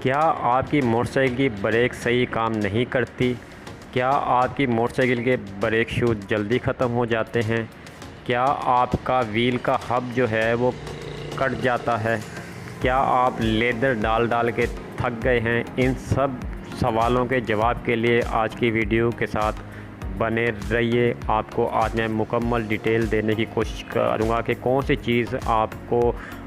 क्या आपकी मोटरसाइकिल की ब्रेक सही काम नहीं करती? क्या आपकी मोटरसाइकिल के ब्रेक शूज़ जल्दी ख़त्म हो जाते हैं? क्या आपका व्हील का हब जो है वो कट जाता है? क्या आप लेदर डाल डाल के थक गए हैं? इन सब सवालों के जवाब के लिए आज की वीडियो के साथ बने रहिए। आपको आज मैं मुकम्मल डिटेल देने की कोशिश करूँगा कि कौन सी चीज़ आपको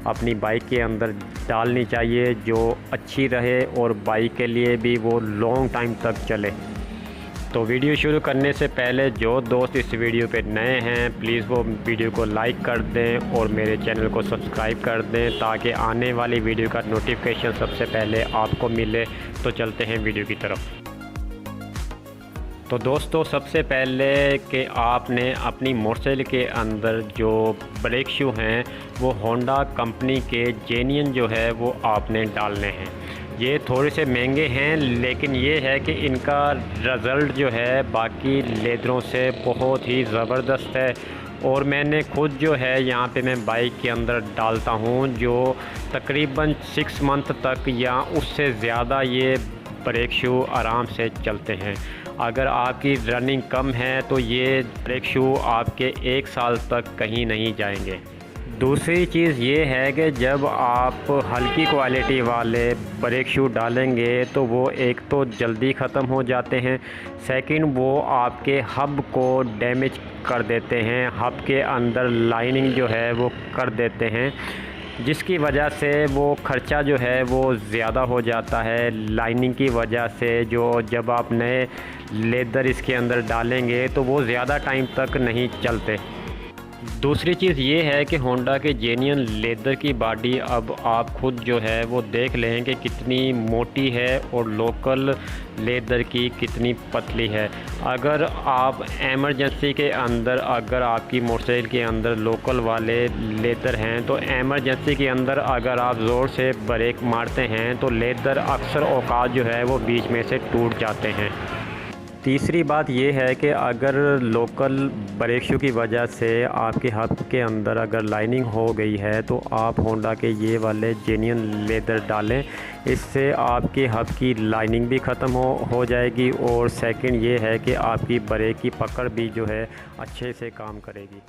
अपनी बाइक के अंदर डालनी चाहिए जो अच्छी रहे और बाइक के लिए भी वो लॉन्ग टाइम तक चले। तो वीडियो शुरू करने से पहले जो दोस्त इस वीडियो पे नए हैं प्लीज़ वो वीडियो को लाइक कर दें और मेरे चैनल को सब्सक्राइब कर दें ताकि आने वाली वीडियो का नोटिफिकेशन सबसे पहले आपको मिले। तो चलते हैं वीडियो की तरफ। तो दोस्तों, सबसे पहले कि आपने अपनी मोटरसाइकिल के अंदर जो ब्रेक शू हैं वो होंडा कंपनी के जेन्युइन जो है वो आपने डालने हैं। ये थोड़े से महंगे हैं लेकिन ये है कि इनका रिज़ल्ट जो है बाकी लेदरों से बहुत ही ज़बरदस्त है। और मैंने खुद जो है यहाँ पे मैं बाइक के अंदर डालता हूँ जो तकरीबन 6 मंथ तक या उससे ज़्यादा ये ब्रेक शू आराम से चलते हैं। अगर आपकी रनिंग कम है तो ये ब्रेक शू आपके 1 साल तक कहीं नहीं जाएंगे। दूसरी चीज़ ये है कि जब आप हल्की क्वालिटी वाले ब्रेक शू डालेंगे तो वो एक तो जल्दी ख़त्म हो जाते हैं, सेकंड वो आपके हब को डैमेज कर देते हैं, हब के अंदर लाइनिंग जो है वो कर देते हैं, जिसकी वजह से वो ख़र्चा जो है वो ज़्यादा हो जाता है। लाइनिंग की वजह से जो जब आप नए लेदर इसके अंदर डालेंगे तो वो ज़्यादा टाइम तक नहीं चलते। दूसरी चीज़ ये है कि होंडा के जेन्युइन लेदर की बॉडी अब आप खुद जो है वो देख लें कि कितनी मोटी है और लोकल लेदर की कितनी पतली है। अगर आप एमरजेंसी के अंदर अगर आपकी मोटरसाइकिल के अंदर लोकल वाले लेदर हैं तो एमरजेंसी के अंदर अगर आप ज़ोर से ब्रेक मारते हैं तो लेदर अक्सर औकात जो है वो बीच में से टूट जाते हैं। तीसरी बात यह है कि अगर लोकल ब्रेक शू की वजह से आपके हब के अंदर अगर लाइनिंग हो गई है तो आप होंडा के ये वाले जेन्युइन लेदर डालें। इससे आपके हब की लाइनिंग भी ख़त्म हो जाएगी और सेकंड ये है कि आपकी ब्रेक की पकड़ भी जो है अच्छे से काम करेगी।